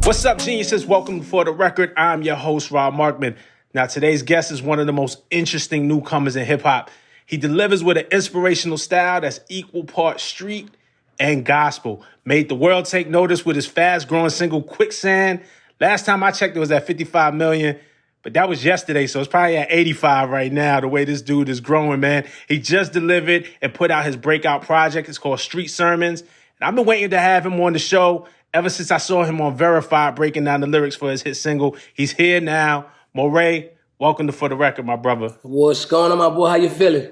What's up, geniuses? Welcome to For the Record. I'm your host, Rob Markman. Now, today's guest is one of the most interesting newcomers in hip-hop. He delivers with an inspirational style that's equal part street and gospel. Made the world take notice with his fast-growing single, Quicksand. Last time I checked, it was at 55 million, but that was yesterday, so it's probably at 85 right now, the way this dude is growing, man. He just delivered and put out his breakout project. It's called Street Sermons. And I've been waiting to have him on the show ever since I saw him on Verified breaking down the lyrics for his hit single. He's here now. Morray, welcome to For the Record, my brother. What's going on, my boy? How you feeling?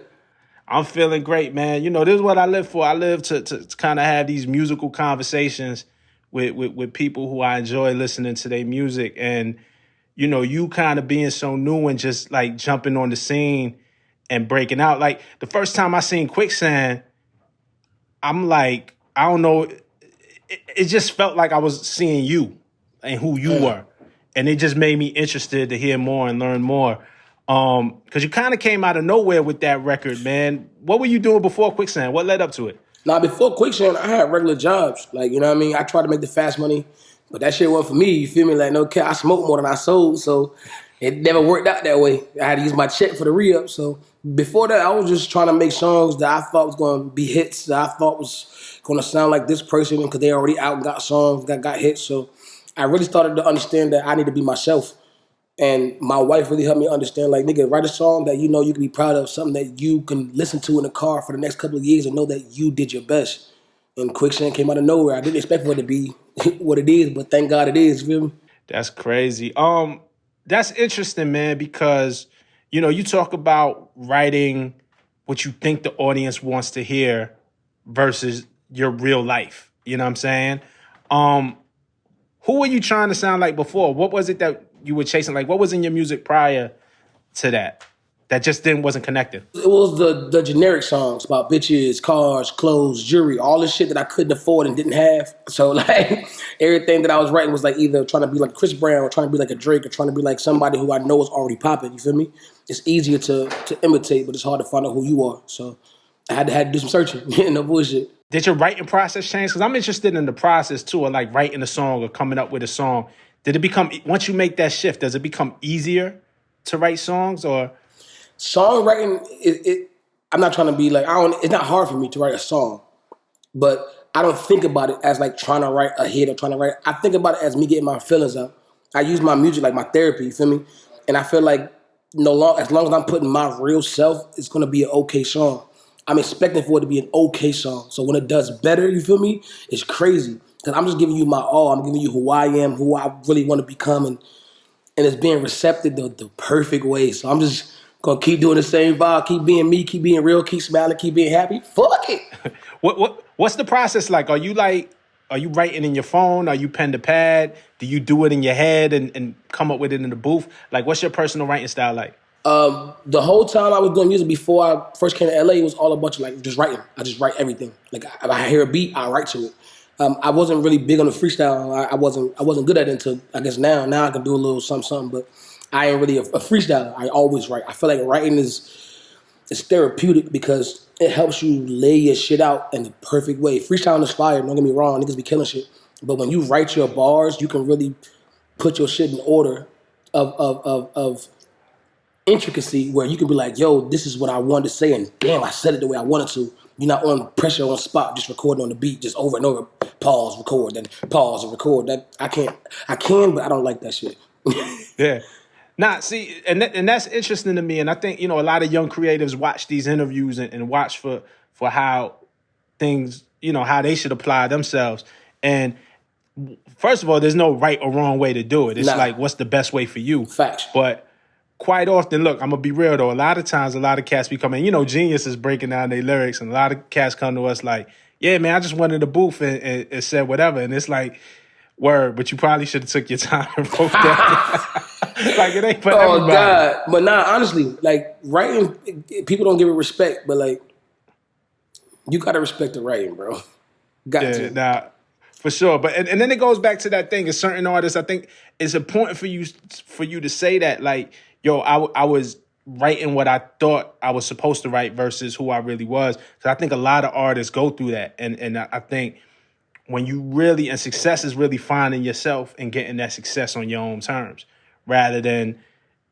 I'm feeling great, man. You know, this is what I live for. I live to kind of have these musical conversations with people who I enjoy listening to their music. And, you know, you kind of being so new and just like jumping on the scene and breaking out. Like the first time I seen Quicksand, I'm like, I don't know, it just felt like I was seeing you and who you were. And it just made me interested to hear more and learn more. Because you kind of came out of nowhere with that record, man. What were you doing before Quicksand? What led up to it? Now, before Quicksand, I had regular jobs. Like, you know what I mean? I tried to make the fast money, but that shit wasn't for me. You feel me? Like, no cap, I smoked more than I sold, so it never worked out that way. I had to use my check for the re-up. So before that, I was just trying to make songs that I thought was going to be hits, that I thought was going to sound like this person because they already out and got songs, got hits. So I really started to understand that I need to be myself. And my wife really helped me understand, like, nigga, write a song that you know you can be proud of, something that you can listen to in the car for the next couple of years and know that you did your best. And Quicksand came out of nowhere. I didn't expect for it to be what it is, but thank God it is, you feel me? That's crazy. That's interesting, man, because, you know, you talk about writing what you think the audience wants to hear versus your real life. You know what I'm saying? Who were you trying to sound like before? What was it that you were chasing? Like, what was in your music prior to that just wasn't connected? It was the generic songs about bitches, cars, clothes, jewelry, all this shit that I couldn't afford and didn't have. So, like, everything that I was writing was, like, either trying to be like Chris Brown or trying to be like a Drake or trying to be like somebody who I know is already popping, you feel me? It's easier to imitate, but it's hard to find out who you are. So I had to do some searching. No bullshit. Did your writing process change? Because I'm interested in the process, too, of, like, writing a song or coming up with a song. Did it become, once you make that shift, does it become easier to write songs or? Songwriting, I'm not trying to be like, it's not hard for me to write a song, but I don't think about it as like trying to write a hit or trying to write. I think about it as me getting my feelings out. I use my music like my therapy, you feel me? And I feel like as long as I'm putting my real self, it's going to be an okay song. I'm expecting for it to be an okay song. So when it does better, you feel me? It's crazy. Because I'm just giving you my all. I'm giving you who I am, who I really want to become, and it's being receptive the perfect way. So I'm just going to keep doing the same vibe, keep being me, keep being real, keep smiling, keep being happy. Fuck it. What's the process like? Are you writing in your phone? Are you pen to pad? Do you do it in your head and come up with it in the booth? Like, what's your personal writing style like? The whole time I was doing music before I first came to LA, it was all a bunch of like just writing. I just write everything. Like if I hear a beat, I write to it. I wasn't really big on the freestyle. I wasn't good at it until I guess now. Now I can do a little something, but I ain't really a freestyler. I always write. I feel like writing is therapeutic because it helps you lay your shit out in the perfect way. Freestyling is fire. Don't get me wrong. Niggas be killing shit. But when you write your bars, you can really put your shit in order of intricacy where you can be like, yo, this is what I wanted to say, and damn, I said it the way I wanted to. You're not on pressure on spot, just recording on the beat, just over and over, pause, record, then pause and record. That I can, but I don't like that shit. Yeah. Nah, see, and that's interesting to me. And I think, you know, a lot of young creatives watch these interviews and watch for how things, you know, how they should apply themselves. And first of all, there's no right or wrong way to do it. It's like, what's the best way for you? Facts. But quite often, look, I'm going to be real, though. A lot of times, a lot of cats be coming, you know, geniuses breaking down their lyrics, and a lot of cats come to us like, yeah, man, I just went in the booth and said whatever. And it's like, word, but you probably should have took your time and wrote that. Like, it ain't for everybody. Oh, God. But nah, honestly, like, writing, people don't give it respect, but, like, you got to respect the writing, bro. Got to. Nah, for sure. But and then it goes back to that thing. As certain artists, I think it's important for you to say that, like, yo, I was writing what I thought I was supposed to write versus who I really was. Because I think a lot of artists go through that. And I think when you really, and success is really finding yourself and getting that success on your own terms rather than,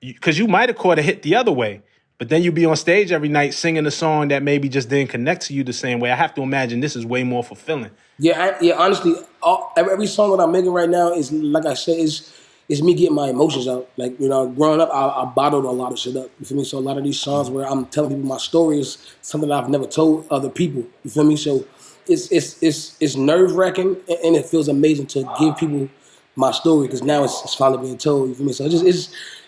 because you might have caught a hit the other way, but then you be on stage every night singing a song that maybe just didn't connect to you the same way. I have to imagine this is way more fulfilling. Yeah, honestly, every song that I'm making right now is, like I said, is me getting my emotions out. Like, you know, growing up, I bottled a lot of shit up. You feel me? So a lot of these songs where I'm telling people my story is something that I've never told other people. You feel me? So it's nerve wracking, and it feels amazing to give people my story because now it's finally being told. You feel me? So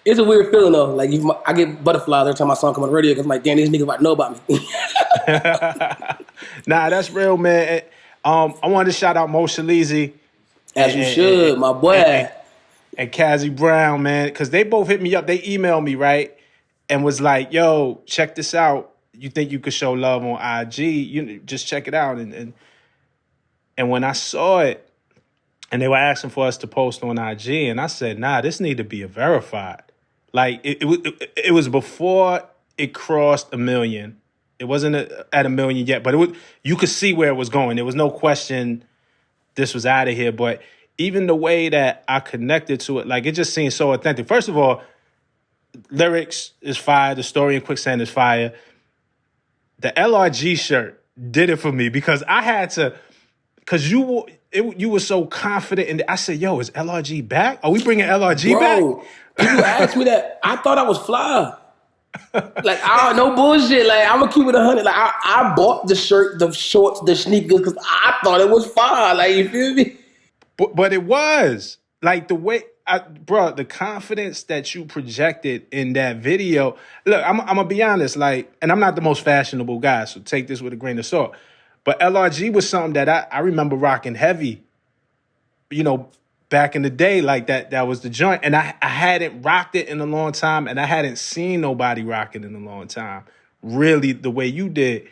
it's a weird feeling though. Like I get butterflies every time my song come on the radio because I'm like, damn, these niggas might know about me. Nah, that's real, man. I wanted to shout out Mo Shalizi. As you should, my boy. And Kazzy Brown, man, because they both hit me up. They emailed me, right? And was like, yo, check this out. You think you could show love on IG? You just check it out. And when I saw it, and they were asking for us to post on IG, and I said, nah, this need to be a verified. Like, it was before it crossed 1 million. It wasn't at 1 million yet, but you could see where it was going. There was no question this was out of here. But even the way that I connected to it, like, it just seemed so authentic. First of all, lyrics is fire. The story in Quicksand is fire. The LRG shirt did it for me because I had to, because you were so confident. And I said, yo, is LRG back? Are we bringing LRG back? People asked me that. I thought I was fly. Like, no bullshit. Like, I'm gonna keep it 100. Like, I bought the shirt, the shorts, the sneakers because I thought it was fire. Like, you feel me? But it was like the way, the confidence that you projected in that video. Look, I'm gonna be honest, like, and I'm not the most fashionable guy, so take this with a grain of salt. But LRG was something that I remember rocking heavy, you know, back in the day, like that was the joint. And I hadn't rocked it in a long time, and I hadn't seen nobody rock it in a long time, really the way you did.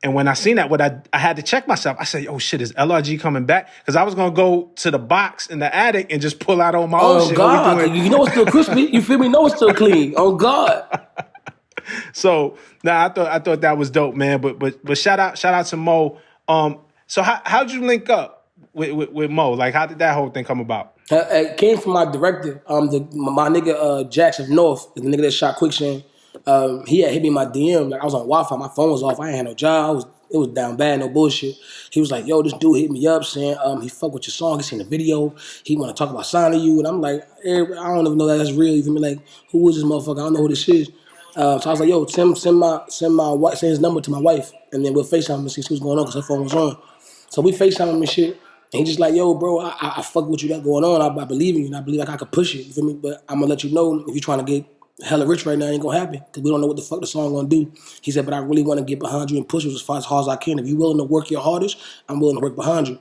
And when I seen that, I had to check myself. I said, oh, shit, is LRG coming back? Because I was going to go to the box in the attic and just pull out all my own shit. Oh, God. You know it's still crispy. You feel me? You know it's still clean. Oh, God. So, I thought that was dope, man. But shout out to Mo. So how'd you link up with Mo? Like, how did that whole thing come about? It came from my director. My nigga Jackson North, the nigga that shot Quicksand. He had hit me in my DM. Like, I was on Wi-Fi, my phone was off. I ain't had no job. It was down bad, no bullshit. He was like, "Yo, this dude hit me up saying he fuck with your song. He seen the video. He want to talk about signing you." And I'm like, I don't even know that that's real. You feel me? Like, who is this motherfucker? I don't know who this is. So I was like, "Yo, send his number to my wife, and then we'll FaceTime and see what's going on because her phone was on." So we FaceTime him and shit. And he just like, "Yo, bro, I fuck with you that going on. I believe in you, and I believe like I could push it. You feel me? But I'm gonna let you know if you're trying to get hella rich right now, ain't gonna happen because we don't know what the fuck the song gonna do." He said, "But I really want to get behind you and push it as far as I can. If you're willing to work your hardest, I'm willing to work behind you."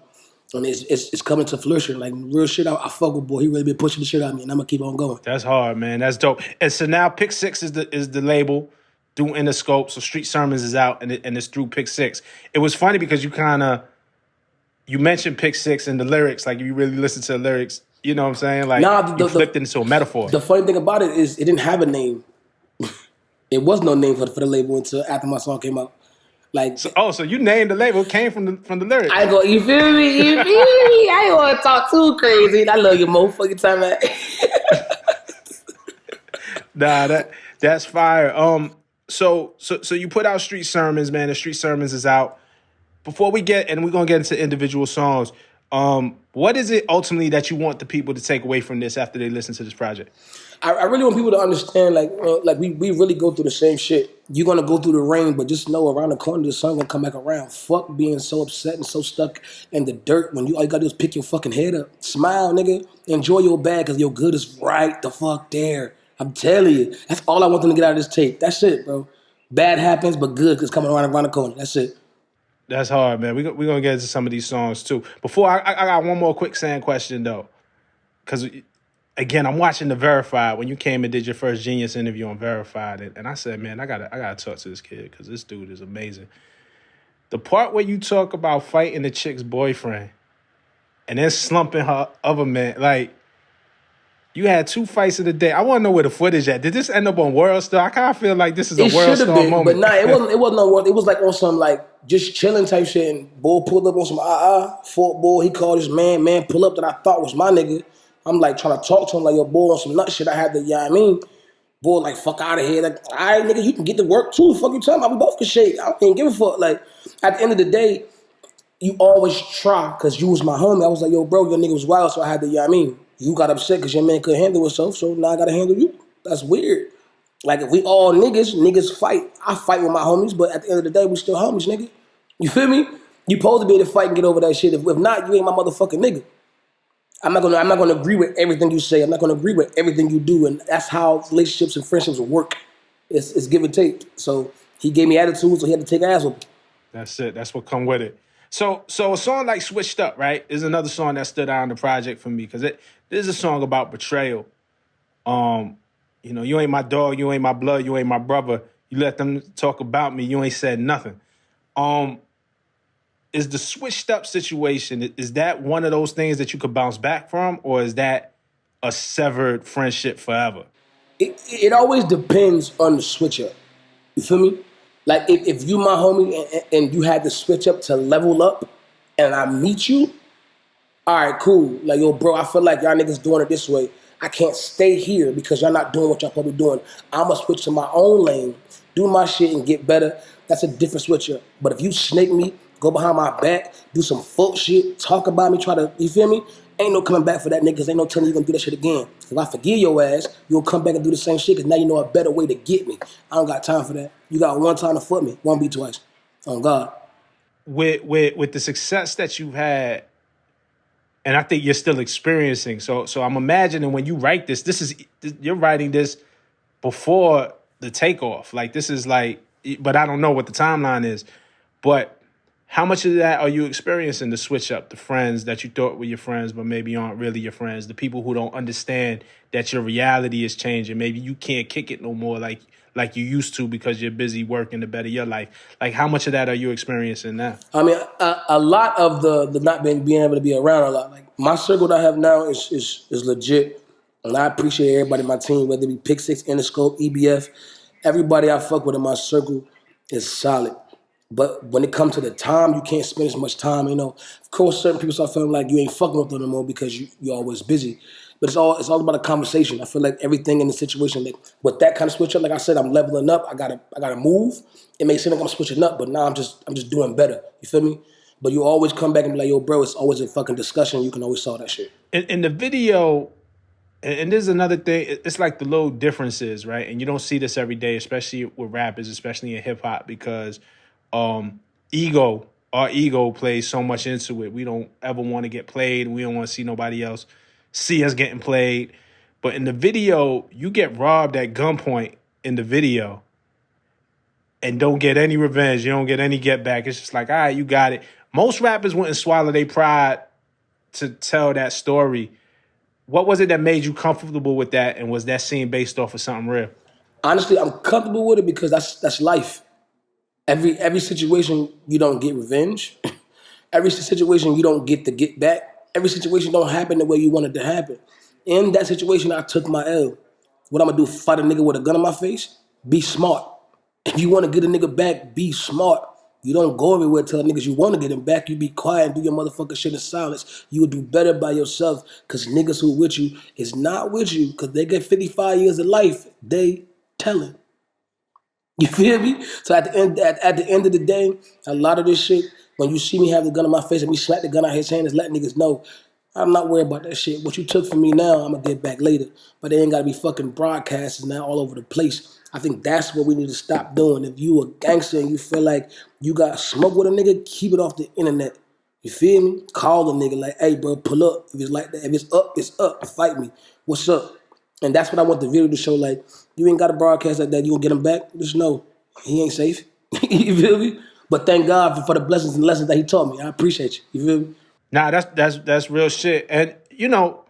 And it's coming to fruition. Like, real shit, I fuck with, boy. He really been pushing the shit out of me, and I'm gonna keep on going. That's hard, man. That's dope. And so now Pick 6 is the label through Interscope. So Street Sermons is out, and it's through Pick 6. It was funny because you mentioned Pick 6 and the lyrics. Like, if you really listen to the lyrics, you know what I'm saying? Like, you flipped it into a metaphor. The funny thing about it is it didn't have a name. It was no name for the label until after my song came out. Like, so you named the label. It came from the lyrics. I go, you feel me? You feel me? I ain't want to talk too crazy. I love you, motherfucking time, man. Nah, that's fire. So you put out Street Sermons, man. The Street Sermons is out. Before we're gonna get into individual songs. What is it ultimately that you want the people to take away from this after they listen to this project? I really want people to understand, like we really go through the same shit. You're gonna go through the rain, but just know around the corner the sun gonna come back around. Fuck being so upset and so stuck in the dirt when all you gotta do is pick your fucking head up. Smile, nigga. Enjoy your bad because your good is right the fuck there. I'm telling you. That's all I want them to get out of this tape. That's it, bro. Bad happens, but good is coming around the corner. That's it. That's hard, man. We're going to get into some of these songs, too. Before, I got one more Quicksand question, though. Because, again, I'm watching the Verified. When you came and did your first Genius interview on Verified, and I said, man, I gotta talk to this kid because this dude is amazing. The part where you talk about fighting the chick's boyfriend and then slumping her other man, like, You had 2 fights in the day. I want to know where the footage at. Did this end up on World Star? I kind of feel like this is a It World should have Star been, moment. but nah, it wasn't on World. It was like on some like just chilling type shit. And Bull pulled up on some Fort Bull. He called his man pull up that I thought was my nigga. I'm like trying to talk to him like, yo, Bull on some nut shit. I had to, I mean, Bull like, fuck out of here. Like, all right, nigga, you can get to work too. Fuck you talking about? We both can shake. I don't even give a fuck. Like, at the end of the day, you always try because you was my homie. I was like, yo, bro, your nigga was wild, so I had to, I mean, you got upset because your man couldn't handle himself, so now I got to handle you. That's weird. Like, if we all niggas fight. I fight with my homies, but at the end of the day, we still homies, nigga. You feel me? You supposed to be able to fight and get over that shit. If not, you ain't my motherfucking nigga. I'm not gonna agree with everything you say. I'm not gonna agree with everything you do, and that's how relationships and friendships work. It's give and take. So he gave me attitude, so he had to take ass with me. That's it. That's what come with it. So a song like Switched Up, right, is another song that stood out on the project for me because it is a song about betrayal. You know, you ain't my dog, you ain't my blood, you ain't my brother. You let them talk about me, you ain't said nothing. Is the Switched Up situation, is that one of those things that you could bounce back from, or is that a severed friendship forever? It always depends on the switch up. You feel me? Like if you my homie and you had to switch up to level up and I meet you, all right, cool. Like, yo, bro, I feel like y'all niggas doing it this way. I can't stay here because y'all not doing what y'all probably doing. I'ma switch to my own lane, do my shit and get better. That's a different switch up. But if you snake me, go behind my back, do some fuck shit, talk about me, try to, you feel me? Ain't no coming back for that nigga because ain't no telling you gonna do that shit again. If I forgive your ass, you'll come back and do the same shit because now you know a better way to get me. I don't got time for that. You got one time to fuck me, won't be twice. On God. With the success that you've had, and I think you're still experiencing. So I'm imagining when you write this, you're writing this before the takeoff. Like this is like, but I don't know what the timeline is. But how much of that are you experiencing, the switch up, the friends that you thought were your friends, but maybe aren't really your friends, the people who don't understand that your reality is changing. Maybe you can't kick it no more like you used to because you're busy working to better your life. Like how much of that are you experiencing now? I mean, a lot of the not being able to be around a lot. Like my circle that I have now is legit, and I appreciate everybody in my team, whether it be Pick Six, Interscope, EBF, everybody I fuck with in my circle is solid. But when it comes to the time, you can't spend as much time. You know, of course, certain people start feeling like you ain't fucking with them no more because you're always busy. But it's all about a conversation. I feel like everything in the situation, like with that kind of switch up, like I said, I'm leveling up. I gotta move. It may seem like I'm switching up, but now I'm just doing better. You feel me? But you always come back and be like, yo, bro, it's always a fucking discussion. You can always solve that shit. In the video, and there's another thing, it's like the little differences, right? And you don't see this every day, especially with rappers, especially in hip hop, because our ego plays so much into it. We don't ever want to get played. We don't want to see nobody else see us getting played. But in the video, you get robbed at gunpoint in the video and don't get any revenge. You don't get any get back. It's just like, all right, you got it. Most rappers wouldn't swallow their pride to tell that story. What was it that made you comfortable with that? And was that scene based off of something real? Honestly, I'm comfortable with it because that's life. Every situation you don't get revenge. Every situation you don't get to get back. Every situation don't happen the way you want it to happen. In that situation, I took my L. What I'm gonna do? Fight a nigga with a gun in my face? Be smart. If you want to get a nigga back, be smart. You don't go everywhere telling niggas you want to get him back. You be quiet and do your motherfucking shit in silence. You will do better by yourself because niggas who with you is not with you because they get 55 years of life. They telling. You feel me? So at the end of the day, a lot of this shit, when you see me have the gun in my face and me slap the gun out his hand, is letting niggas know I'm not worried about that shit. What you took from me now, I'm gonna get back later. But they ain't gotta be fucking broadcasters now all over the place. I think that's what we need to stop doing. If you a gangster and you feel like you got smoke with a nigga, keep it off the internet. You feel me? Call the nigga like, hey bro, pull up. If it's like that, if it's up, it's up. Fight me. What's up? And that's what I want the video to show. Like, you ain't got to broadcast like that. You gonna get him back? Just know he ain't safe. You feel me? But thank God for the blessings and lessons that he taught me. I appreciate you. You feel me? Nah, that's real shit. And you know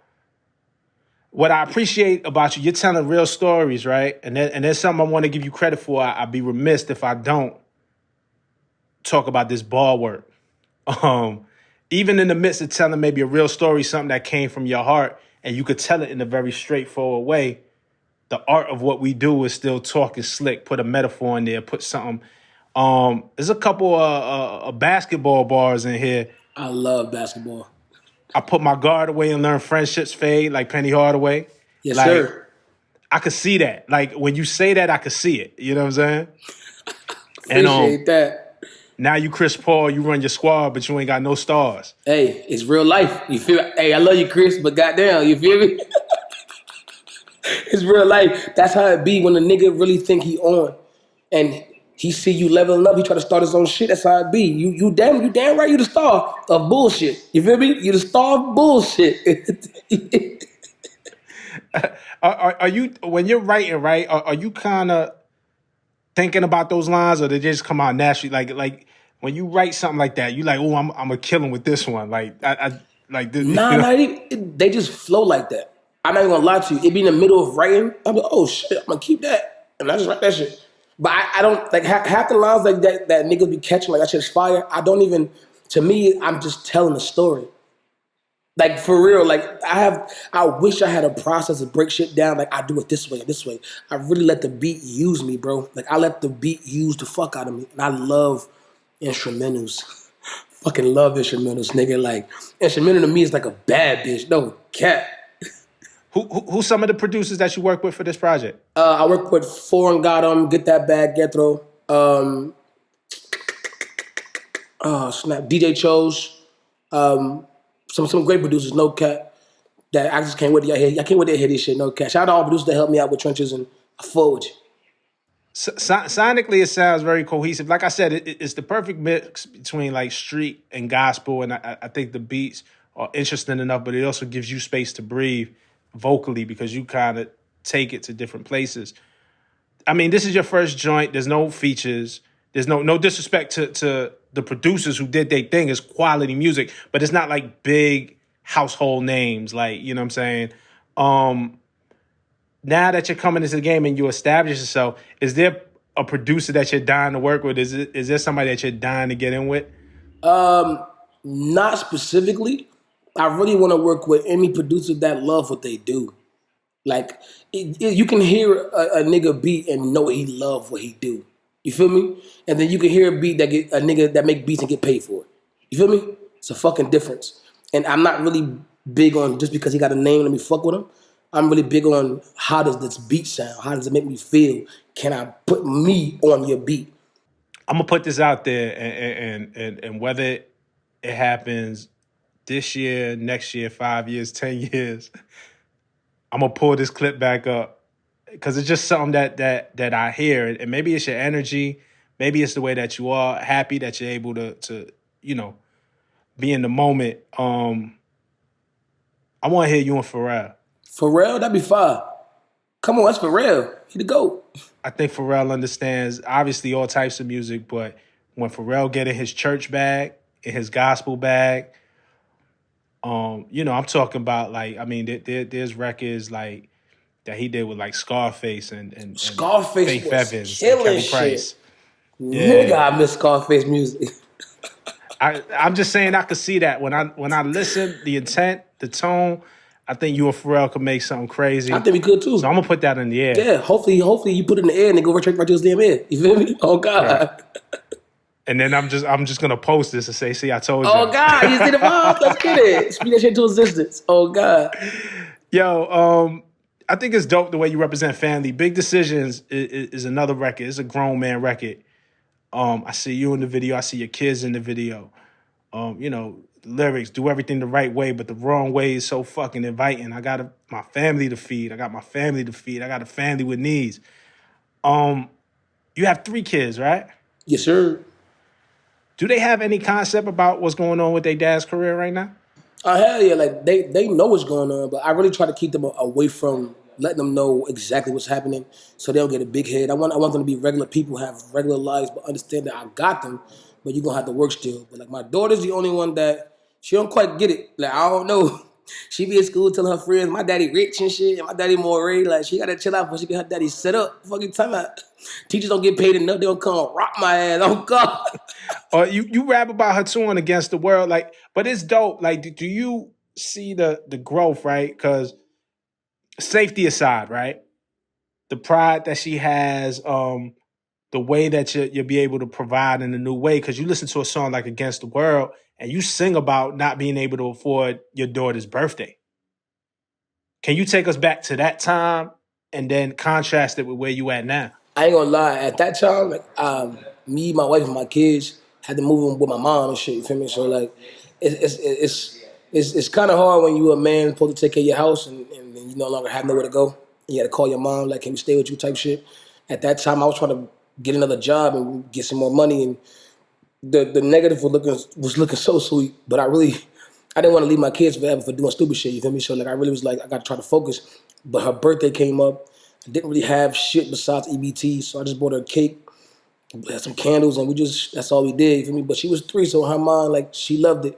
what I appreciate about you, you're telling real stories, right? And there's something I want to give you credit for. I'd be remiss if I don't talk about this ball work. Even in the midst of telling maybe a real story, something that came from your heart, and you could tell it in a very straightforward way. The art of what we do is still talking slick, put a metaphor in there, put something. There's a couple of basketball bars in here. I love basketball. I put my guard away and learn friendships fade, like Penny Hardaway. Yes, like, sir. I could see that. Like, when you say that, I could see it. You know what I'm saying? Appreciate that. Now you Chris Paul, you run your squad, but you ain't got no stars. Hey, it's real life. You feel? Hey, I love you, Chris, but goddamn, you feel me? It's real life. That's how it be when a nigga really think he on, and he see you leveling up. He try to start his own shit. That's how it be. You damn right. You the star of bullshit. You feel me? You the star of bullshit. Are you, when you're writing, right? Are you kind of thinking about those lines, or they just come out naturally? Like when you write something like that, you like, oh, I'm gonna kill him with this one. Like I like this. Nah, you know? they just flow like that. I'm not even gonna lie to you. It be in the middle of writing. I'm like, oh shit, I'm gonna keep that, and I just write that shit. But I don't like half the lines like that niggas be catching. Like that shit's fire. I don't even. To me, I'm just telling a story. Like for real. Like I wish I had a process to break shit down. Like I do it this way, this way. I really let the beat use me, bro. Like I let the beat use the fuck out of me, and I love instrumentals. Fucking love instrumentals, nigga. Like instrumental to me is like a bad bitch. No cap. Who's some of the producers that you work with for this project? I work with Foreign Gotham, Get That Bag, Gethro. Snap, DJ Chose. Some great producers, no cap. That I just can't wait to hear. I can't wait to hear this shit, no cap. Shout out to all producers that helped me out with Trenches, and I forward you. Sonically, it sounds very cohesive. Like I said, it's the perfect mix between like street and gospel, and I think the beats are interesting enough, but it also gives you space to breathe vocally because you kind of take it to different places. I mean, this is your first joint. There's no features. There's no disrespect to the producers who did their thing. It's quality music, but it's not like big household names. Like, you know what I'm saying? Now that you're coming into the game and you establish yourself, is there a producer that you're dying to work with? Is there somebody that you're dying to get in with? Not specifically. I really want to work with any producer that love what they do. Like, you can hear a nigga beat and know he love what he do. You feel me? And then you can hear a beat that get a nigga that make beats and get paid for it. You feel me? It's a fucking difference. And I'm not really big on just because he got a name, let me fuck with him. I'm really big on how does this beat sound? How does it make me feel? Can I put me on your beat? I'm gonna put this out there, and whether it happens this year, next year, 5 years, 10 years, I'm gonna pull this clip back up because it's just something that I hear, and maybe it's your energy, maybe it's the way that you are, happy that you're able to be in the moment. I want to hear you and Pharrell. Pharrell, that'd be fire. Come on, that's Pharrell. He the GOAT. I think Pharrell understands obviously all types of music, but when Pharrell get in his church bag, in his gospel bag, I'm talking about like, I mean, there's records like that he did with like Scarface and Scarface Faith was Evans, killing Kelly shit. Price. Nigga, I miss Scarface music. I'm just saying I could see that when I listen, the intent, the tone. I think you and Pharrell could make something crazy. I think we could too. So I'm gonna put that in the air. Yeah, hopefully you put it in the air and they go right to his damn ear. You feel me? Oh God. Right. And then I'm just gonna post this and say, see, I told you. Oh God, you see the vibe? Let's get it. Speak that shit into existence. Oh God. Yo, I think it's dope the way you represent family. Big Decisions is another record. It's a grown man record. I see you in the video. I see your kids in the video. Lyrics, do everything the right way, but the wrong way is so fucking inviting. I got my family to feed. I got my family to feed. I got a family with needs. You have 3 kids, right? Yes, sir. Do they have any concept about what's going on with their dad's career right now? Hell yeah, like they know what's going on, but I really try to keep them away from letting them know exactly what's happening so they don't get a big head. I want them to be regular people, have regular lives, but understand that I got them, but you're gonna have to work still. But like my daughter's the only one that she don't quite get it. Like I don't know. She be at school telling her friends, my daddy rich and shit, and my daddy Morray. Like she gotta chill out before she get her daddy set up. Fucking time out. Teachers don't get paid enough, they don't come rock my ass. Oh God. Or you rap about her too on Against the World, like, but it's dope. Like, do you see the growth, right? Because safety aside, right? The pride that she has, the way that you'll be able to provide in a new way. Because you listen to a song like Against the World and you sing about not being able to afford your daughter's birthday. Can you take us back to that time and then contrast it with where you at now? I ain't gonna lie. At that time, like me, my wife, and my kids had to move in with my mom and shit. You feel me? So like, it's kind of hard when you a man supposed to take care of your house and you no longer have nowhere to go. You had to call your mom like, "Can we stay with you?" type shit. At that time, I was trying to get another job and get some more money, and the negative was looking so sweet, but I didn't want to leave my kids forever for doing stupid shit. You feel me? So like I really was like I got to try to focus. But her birthday came up. I didn't really have shit besides EBT, so I just bought her a cake, had some candles, and that's all we did. You feel me? But she was 3, so in her mind, like she loved it.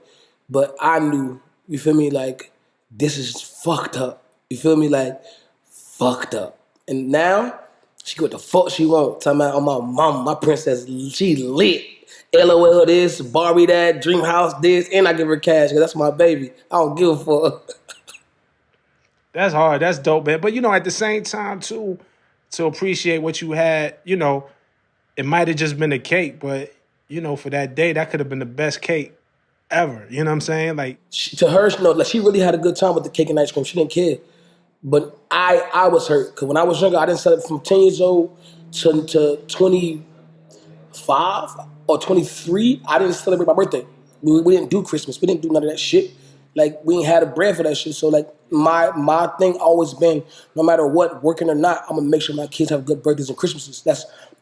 But I knew, you feel me? Like this is fucked up. You feel me? Like fucked up. And now she got what the fuck she want. Talking about, oh my mom, my princess, she lit. LOL this, Barbie that, Dream House this, and I give her cash because that's my baby. I don't give a fuck. That's hard. That's dope, man. But at the same time, too, to appreciate what you had, it might have just been a cake, but for that day, that could have been the best cake ever. You know what I'm saying? Like To her, no, like she really had a good time with the cake and ice cream. She didn't care. But I was hurt because when I was younger, I didn't celebrate from 10 years old to 25 or 23. I didn't celebrate my birthday. We didn't do Christmas. We didn't do none of that shit. Like we ain't had a bread for that shit. So like my thing always been, no matter what, working or not, I'm gonna make sure my kids have good birthdays and Christmases.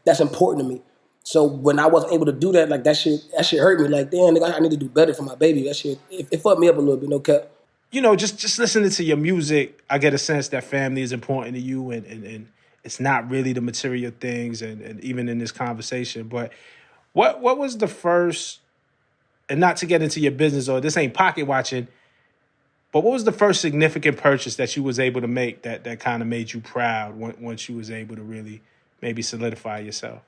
That's important to me. So when I wasn't able to do that, like that shit hurt me. Like damn, nigga, I need to do better for my baby. That shit, it fucked me up a little bit. No cap. just listening to your music, I get a sense that family is important to you, and it's not really the material things, and even in this conversation. But what was the first, and not to get into your business or this ain't pocket watching, but what was the first significant purchase that you was able to make that kind of made you proud once you was able to really maybe solidify yourself?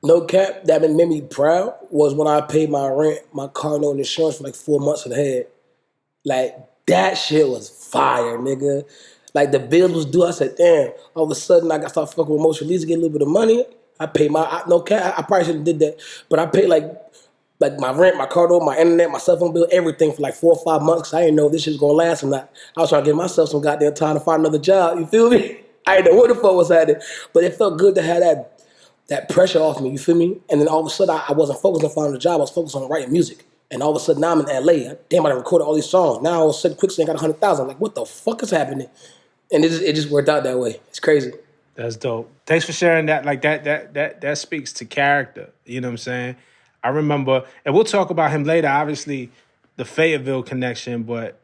No cap, that made me proud was when I paid my rent, my car note, and insurance for like 4 months ahead. Like that shit was fire, nigga. Like the bills was due. I said, damn. All of a sudden, I got to start fucking with Motion Leads to get a little bit of money. I paid no cap. I probably shouldn't have did that, but I paid like my rent, my car note, my internet, my cell phone bill, everything for like 4 or 5 months because I didn't know if this shit was gonna last or not. I was trying to give myself some goddamn time to find another job. You feel me? I didn't know what the fuck was happening, but it felt good to have that pressure off me. You feel me? And then all of a sudden, I wasn't focused on finding a job. I was focused on writing music. And all of a sudden, now I'm in LA. Damn, I done recorded all these songs. Now all of a sudden, Quicksand got 100,000. Like, what the fuck is happening? And it just worked out that way. It's crazy. That's dope. Thanks for sharing that. Like that speaks to character. You know what I'm saying? I remember, and we'll talk about him later. Obviously, the Fayetteville connection, but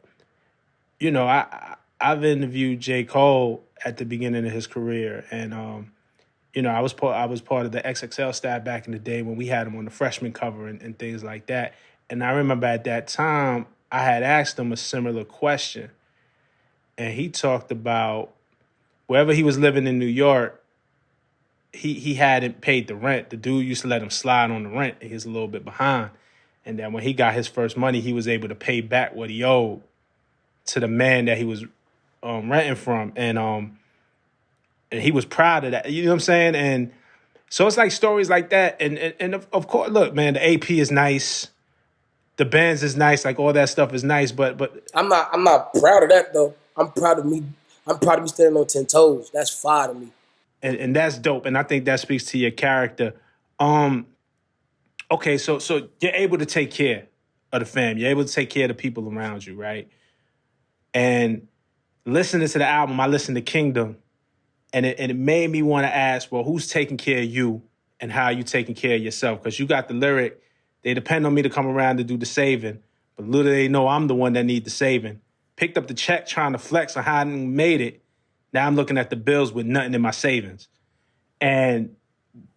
I've interviewed J. Cole at the beginning of his career, and I was part of the XXL staff back in the day when we had him on the freshman cover and things like that. And I remember at that time I had asked him a similar question, and he talked about wherever he was living in New York, he hadn't paid the rent. The dude used to let him slide on the rent. He was a little bit behind. And then when he got his first money, he was able to pay back what he owed to the man that he was renting from. And he was proud of that. You know what I'm saying? And so it's like stories like that. And of course, look, man, the AP is nice. The Benz is nice. Like all that stuff is nice. But I'm not proud of that though. I'm proud of me. I'm proud of me standing on 10 toes. That's fire to me. And that's dope. And I think that speaks to your character. Okay, so you're able to take care of the fam. You're able to take care of the people around you, right? And listening to the album, I listened to Kingdom, and it made me want to ask, well, who's taking care of you and how are you taking care of yourself? Because you got the lyric, they depend on me to come around to do the saving, but little they know I'm the one that need the saving. Picked up the check trying to flex on how I made it. Now I'm looking at the bills with nothing in my savings. And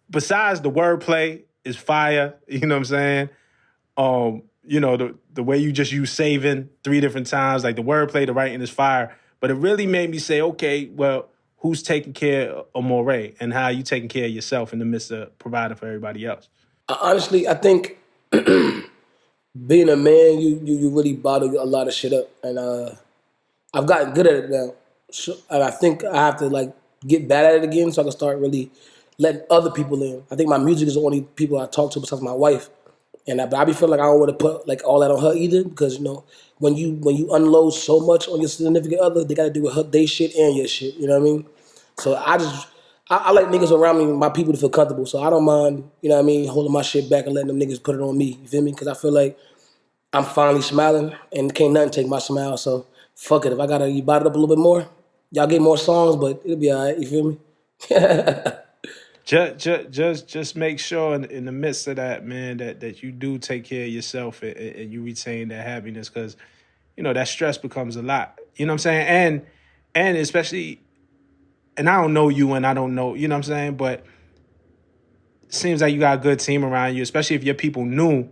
besides the wordplay is fire, you know what I'm saying? The way you just use saving 3 different times, like the wordplay, the writing is fire. But it really made me say, okay, well, who's taking care of Morray and how are you taking care of yourself in the midst of providing for everybody else? Honestly, I think being a man, you really bottle a lot of shit up, and I've gotten good at it now. So, and I think I have to like get bad at it again so I can start really letting other people in. I think my music is the only people I talk to besides my wife. And but I be feeling like I don't want to put like all that on her either because when you unload so much on your significant other, they got to do with their shit and your shit. You know what I mean? So I like niggas around me, my people to feel comfortable. So I don't mind, you know what I mean, holding my shit back and letting them niggas put it on me. You feel me? Because I feel like I'm finally smiling and can't nothing take my smile. So fuck it. If I gotta you bottle it up a little bit more, y'all get more songs, but it'll be alright. You feel me? Just make sure in the midst of that, man, that you do take care of yourself and you retain that happiness because, that stress becomes a lot. You know what I'm saying? And especially, and I don't know you and I don't know, you know what I'm saying? But it seems like you got a good team around you, especially if your people knew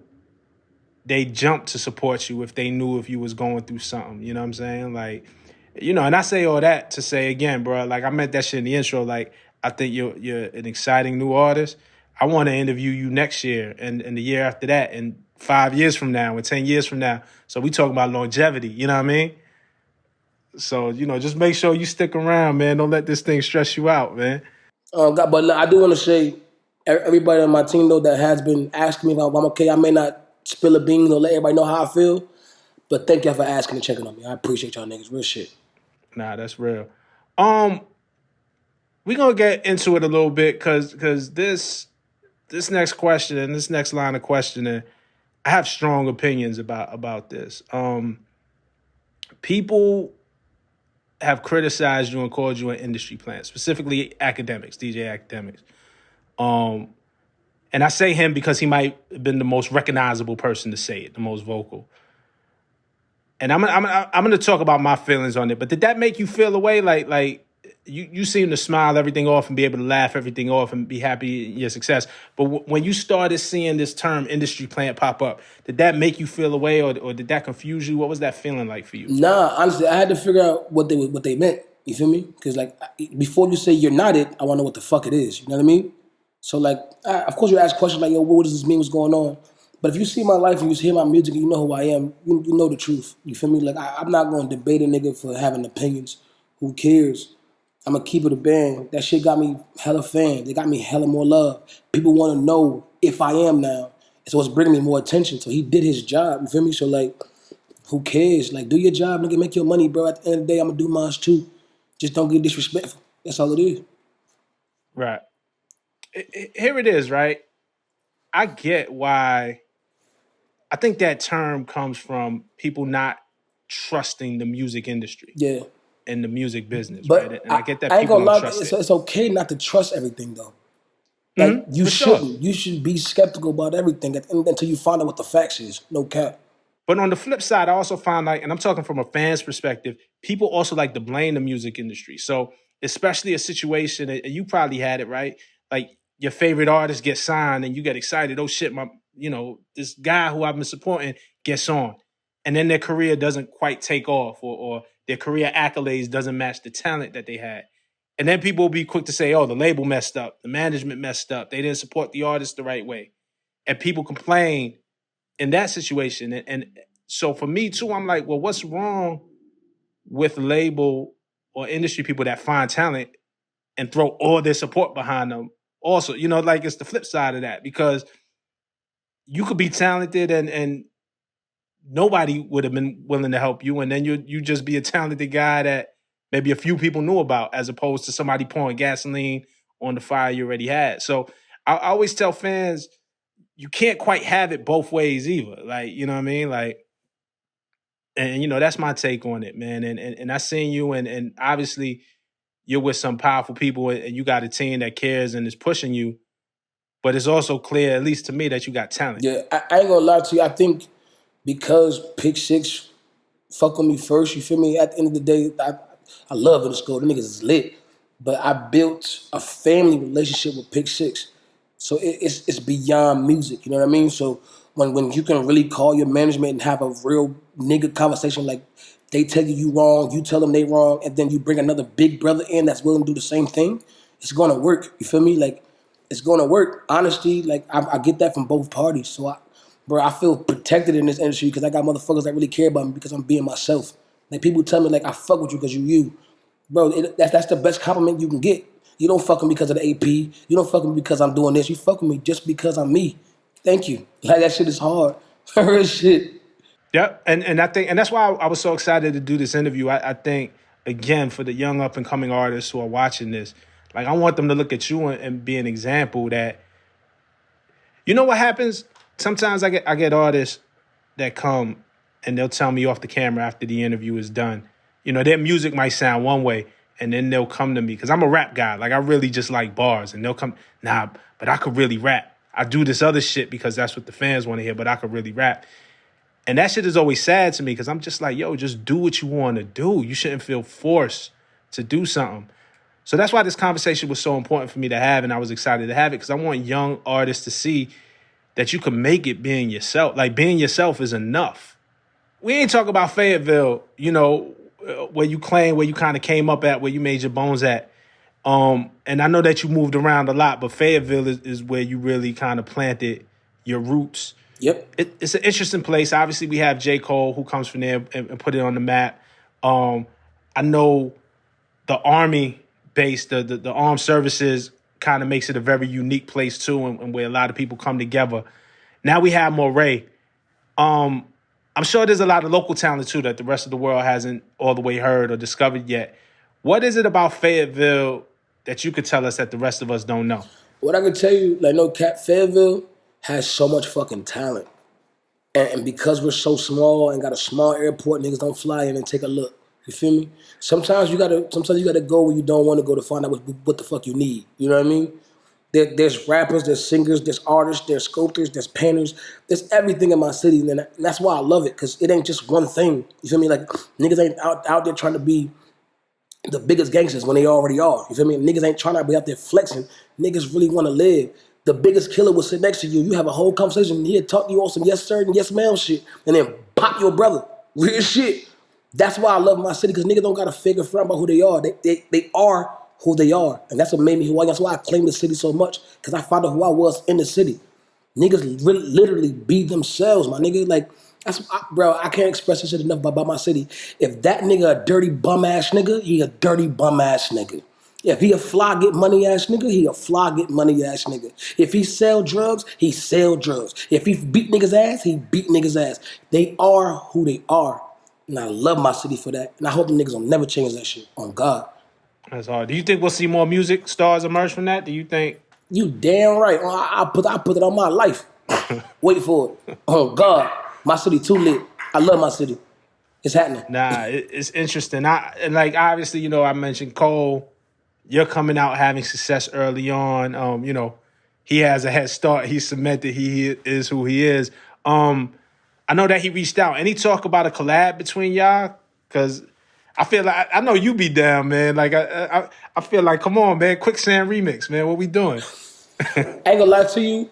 they jumped to support you if they knew if you was going through something. You know what I'm saying? Like, and I say all that to say again, bro, like I meant that shit in the intro, like, I think you're an exciting new artist. I want to interview you next year and the year after that and 5 years from now and 10 years from now. So we talking about longevity, you know what I mean? So, just make sure you stick around, man. Don't let this thing stress you out, man. God, but I do want to say, everybody on my team though that has been asking me if I'm okay. I may not spill a bean or let everybody know how I feel, but thank y'all for asking and checking on me. I appreciate y'all niggas, real shit. Nah, that's real. We're gonna get into it a little bit because this next question and this next line of questioning, I have strong opinions about this. People have criticized you and called you an industry plant, specifically academics, DJ academics. And I say him because he might have been the most recognizable person to say it, the most vocal. And I'm gonna talk about my feelings on it. But did that make you feel a way? Like you seem to smile everything off and be able to laugh everything off and be happy in your success. But when you started seeing this term industry plant pop up, did that make you feel a way or did that confuse you? What was that feeling like for you? Nah, honestly, I had to figure out what they meant. You feel me? Because like before you say you're not it, I want to know what the fuck it is. You know what I mean? So like, of course you ask questions like, yo, what does this mean? What's going on? But if you see my life and you hear my music and you know who I am, you know the truth. You feel me? Like I'm not going to debate a nigga for having opinions. Who cares? I'm going to keep it a band. That shit got me hella fans. They got me hella more love. People want to know if I am now. So it's bringing me more attention. So he did his job. You feel me? So like, who cares? Like, do your job, nigga. Make your money, bro. At the end of the day, I'm going to do mine too. Just don't get disrespectful. That's all it is. Right. Here it is, right? I get why. I think that term comes from people not trusting the music industry. Yeah. In the music business, but right? And I get that I ain't people gonna lie, don't trust it's okay not to trust everything though. Like you shouldn't. Sure. You should be skeptical about everything until you find out what the facts is. No cap. But on the flip side, I also find like, and I'm talking from a fan's perspective, people also like to blame the music industry. So especially a situation, and you probably had it, right? Like your favorite artist gets signed and you get excited. Oh shit, this guy who I've been supporting gets on. And then their career doesn't quite take off or their career accolades doesn't match the talent that they had. And then people will be quick to say, oh, the label messed up. The management messed up. They didn't support the artist the right way. And people complain in that situation. And so for me too, I'm like, well, what's wrong with label or industry people that find talent and throw all their support behind them? Also, like it's the flip side of that because you could be talented and nobody would have been willing to help you. And then you just be a talented guy that maybe a few people knew about as opposed to somebody pouring gasoline on the fire you already had. So I always tell fans, you can't quite have it both ways either. Like, you know what I mean? Like, and that's my take on it, man. And I seen you and obviously you're with some powerful people and you got a team that cares and is pushing you. But it's also clear, at least to me, that you got talent. Yeah, I ain't gonna lie to you. I think because Pick Six fuck with me first, you feel me? At the end of the day, I love Interscope. The niggas is lit. But I built a family relationship with Pick Six. So it's beyond music, you know what I mean? So when you can really call your management and have a real nigga conversation, like they tell you wrong, you tell them they wrong, and then you bring another big brother in that's willing to do the same thing, it's gonna work. You feel me? Like it's gonna work. Honesty, like I get that from both parties. So bro, I feel protected in this industry because I got motherfuckers that really care about me because I'm being myself. Like people tell me like I fuck with you because you. Bro, that's the best compliment you can get. You don't fuck with me because of the AP. You don't fuck with me because I'm doing this. You fuck with me just because I'm me. Thank you. Like that shit is hard. Real shit. Yeah, and I think, and that's why I was so excited to do this interview. I think, again, for the young up and coming artists who are watching this, like I want them to look at you and be an example that, you know what happens? Sometimes I get artists that come and they'll tell me off the camera after the interview is done, you know, their music might sound one way, and then they'll come to me because I'm a rap guy. Like I really just like bars, and they'll come, nah, but I could really rap. I do this other shit because that's what the fans want to hear, but I could really rap. And that shit is always sad to me because I'm just like, yo, just do what you want to do. You shouldn't feel forced to do something. So that's why this conversation was so important for me to have, and I was excited to have it because I want young artists to see that you can make it being yourself. Like being yourself is enough. We ain't talking about Fayetteville, you know, where you kind of came up at, where you made your bones at. And I know that you moved around a lot, but Fayetteville is where you really kind of planted your roots. Yep. It's an interesting place. Obviously, we have J. Cole who comes from there and put it on the map. I know the Army base, the armed services kind of makes it a very unique place too, and where a lot of people come together. Now we have Morray. I'm sure there's a lot of local talent too that the rest of the world hasn't all the way heard or discovered yet. What is it about Fayetteville that you could tell us that the rest of us don't know? What I can tell you, like no cap, Fayetteville has so much fucking talent. And because we're so small and got a small airport, niggas don't fly in and take a look. You feel me? Sometimes you gotta go where you don't want to go to find out what the fuck you need. You know what I mean? There's rappers, there's singers, there's artists, there's sculptors, there's painters. There's everything in my city, and that's why I love it, because it ain't just one thing. You feel me? Like, niggas ain't out there trying to be the biggest gangsters when they already are. You feel me? Niggas ain't trying to be out there flexing. Niggas really want to live. The biggest killer will sit next to you. You have a whole conversation, and he'll talk to you on some yes sir and yes ma'am shit, and then pop your brother. Real shit. That's why I love my city, because niggas don't got to figure out about who they are. They are who they are. And that's what made me who I am. That's why I claim the city so much, because I found out who I was in the city. Niggas literally be themselves, my nigga. Like, bro, I can't express this shit enough about my city. If that nigga a dirty bum-ass nigga, he a dirty bum-ass nigga. If he a fly get money ass nigga, he a fly get money ass nigga. If he sell drugs, he sell drugs. If he beat niggas ass, he beat niggas ass. They are who they are. And I love my city for that. And I hope the niggas will never change that shit. On God. That's hard. Do you think we'll see more music stars emerge from that? Do you think? You damn right. I put it on my life. Wait for it. Oh God. My city too lit. I love my city. It's happening. Nah, it's interesting. And like obviously, you know, I mentioned Cole. You're coming out having success early on. You know, he has a head start. He cemented he is who he is. I know that he reached out. Any talk about a collab between y'all? Because I feel like I know you be down, man. Like I feel like, come on, man, Quicksand remix, man. What we doing? I ain't gonna lie to you.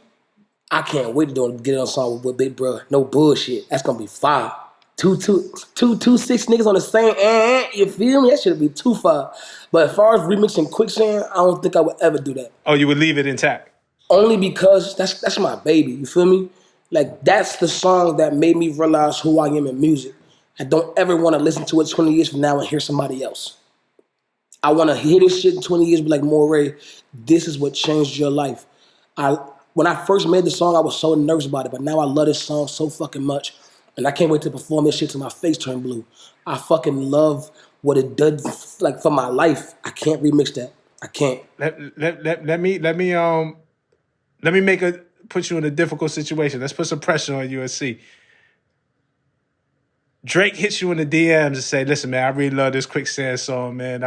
I can't wait to get on a song with Big Bro. No bullshit. That's gonna be fire. Two, 6 niggas on the same you feel me? That should be too far. But as far as remixing Quicksand, I don't think I would ever do that. Oh, you would leave it intact? Only because that's my baby. You feel me? Like, that's the song that made me realize who I am in music. I don't ever want to listen to it 20 years from now and hear somebody else. I want to hear this shit in 20 years and be like, Morray, this is what changed your life. When I first made the song, I was so nervous about it, but now I love this song so fucking much. And I can't wait to perform this shit till my face turn blue. I fucking love what it does, like, for my life. I can't remix that. I can't. Let me put you in a difficult situation. Let's put some pressure on you and see. Drake hits you in the DMs and say, "Listen, man, I really love this Quicksand song, man.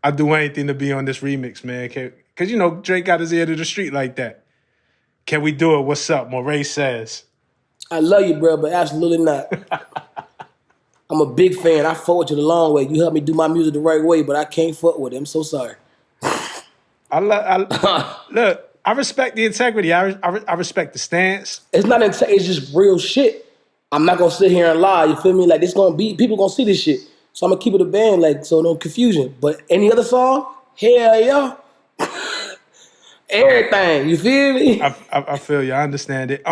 I'll do anything to be on this remix, man." Because, you know, Drake got his ear to the street like that. Can we do it? What's up? Morray says. I love you, bro, but absolutely not. I'm a big fan. I fuck with you the long way. You helped me do my music the right way, but I can't fuck with it. I'm so sorry. Look, I respect the integrity. I respect the stance. It's not integrity. It's just real shit. I'm not going to sit here and lie. You feel me? Like, this going to be, people going to see this shit. So I'm going to keep it a band, like, so no confusion. But any other song? Hell yeah. Everything. You feel me? I feel you. I understand it.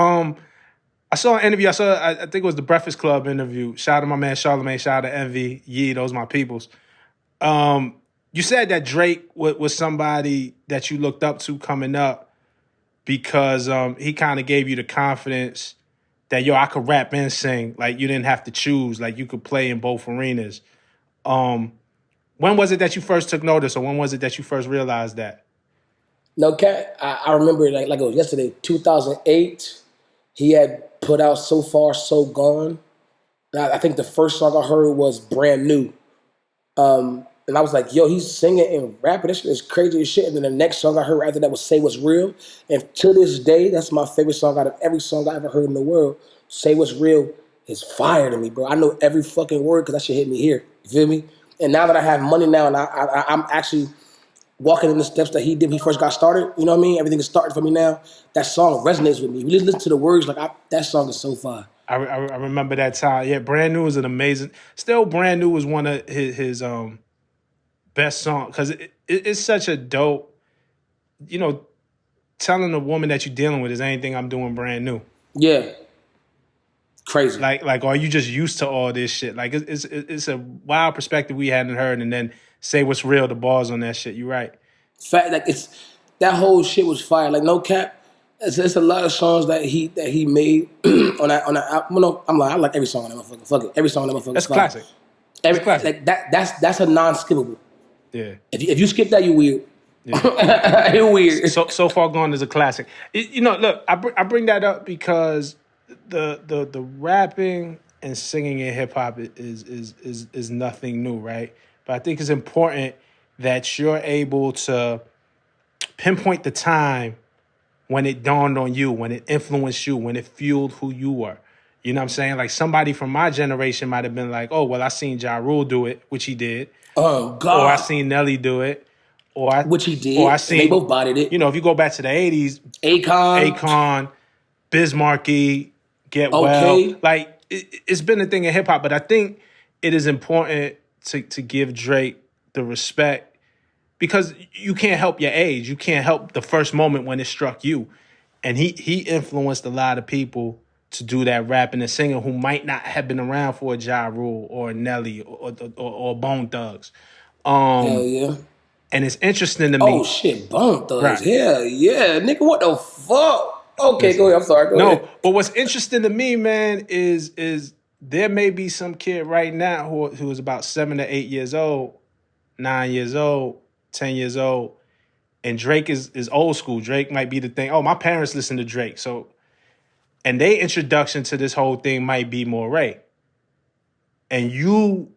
I saw an interview. I think it was the Breakfast Club interview. Shout out to my man Charlamagne. Shout out to Envy. Yee, those my peoples. You said that Drake was somebody that you looked up to coming up because he kind of gave you the confidence that, yo, I could rap and sing. Like, you didn't have to choose. Like, you could play in both arenas. When was it that you first took notice, or when was it that you first realized that? No, Cat, I remember it like it was yesterday, 2008. He had put out So Far, So Gone. And I think the first song I heard was Brand New. And I was like, yo, he's singing and rapping. This shit is crazy as shit. And then the next song I heard after that was Say What's Real. And to this day, that's my favorite song out of every song I ever heard in the world. Say What's Real is fire to me, bro. I know every fucking word because that shit hit me here. You feel me? And now that I have money now and I'm actually walking in the steps that he did when he first got started, you know what I mean? Everything is starting for me now. That song resonates with me. You listen to the words, that song is so fire. I remember that time. Yeah, Brand New is an amazing. Still, Brand New was one of his best songs because it's such a dope. You know, telling a woman that you're dealing with is anything I'm doing brand new. Yeah, crazy. Like, are you just used to all this shit? Like, it's a wild perspective we hadn't heard, and then Say What's Real, the bars on that shit. You're right. Fact, like that whole shit was fire. Like, no cap. It's a lot of songs that he made on that album. Well, no, I'm like, I like every song on that motherfucker. Fuck it, every song on that motherfucker. That's classic. Every classic. Like that's a non-skippable. Yeah. If you skip that, you weird. Yeah. You're weird. So Far Gone is a classic. Look, I bring that up because the rapping and singing in hip hop is nothing new, right? But I think it's important that you're able to pinpoint the time when it dawned on you, when it influenced you, when it fueled who you were. You know what I'm saying? Like, somebody from my generation might have been like, oh, well, I seen Ja Rule do it, which he did. Oh, God. Or I seen Nelly do it. Which he did. Or I seen, they both bodied it. You know, if you go back to the 80s, Akon, Bismarcky, Get Well. Like, it's been a thing in hip-hop, but I think it is important to give Drake the respect because you can't help your age. You can't help the first moment when it struck you. And he influenced a lot of people to do that rapping and singing who might not have been around for a Ja Rule or a Nelly or Bone Thugs. Hell yeah. And it's interesting to me. Oh, shit, Bone Thugs. Right. Hell yeah. Nigga, what the fuck? Okay, go ahead. I'm sorry. Go ahead. But what's interesting to me, man, is there may be some kid right now who is about 7 to 8 years old, 9 years old, 10 years old, and Drake is old school. Drake might be the thing. Oh, my parents listen to Drake. And their introduction to this whole thing might be Morray. And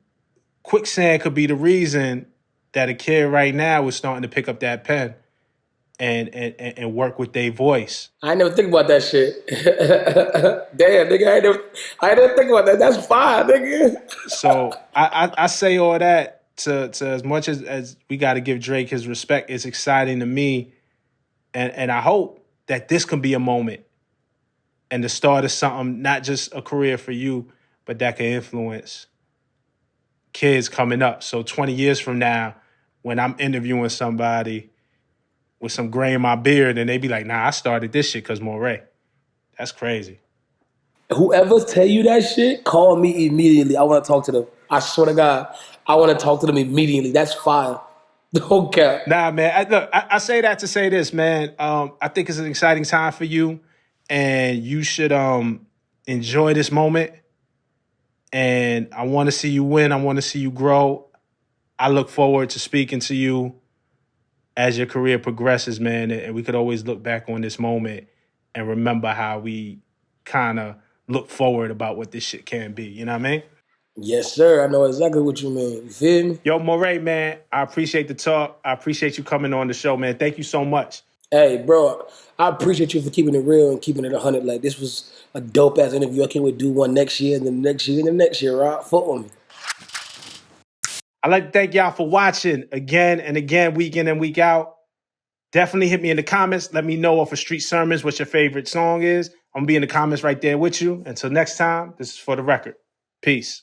Quicksand could be the reason that a kid right now is starting to pick up that pen and work with their voice. I never think about that shit. Damn, nigga, I never think about that. That's fine, nigga. So I say all that to as much as we got to give Drake his respect. It's exciting to me, and I hope that this can be a moment and the start of something, not just a career for you, but that can influence kids coming up. So 20 years from now, when I'm interviewing somebody with some gray in my beard, and they be like, nah, I started this shit because Morray. That's crazy. Whoever tell you that shit, call me immediately. I want to talk to them. I swear to God, I want to talk to them immediately. That's fire. Don't care. Nah, man. I say that to say this, man. I think it's an exciting time for you, and you should enjoy this moment. And I want to see you win. I want to see you grow. I look forward to speaking to you as your career progresses, man. And we could always look back on this moment and remember how we kind of look forward about what this shit can be. You know what I mean? Yes, sir. I know exactly what you mean. You feel me? Yo, Morray, man, I appreciate the talk. I appreciate you coming on the show, man. Thank you so much. Hey, bro, I appreciate you for keeping it real and keeping it 100. Like, this was a dope-ass interview. I can't wait to do one next year and then next year and the next year, right? Fuck with me. I'd like to thank y'all for watching again and again, week in and week out. Definitely hit me in the comments. Let me know for Street Sermons what your favorite song is. I'm going to be in the comments right there with you. Until next time, this is For the Record. Peace.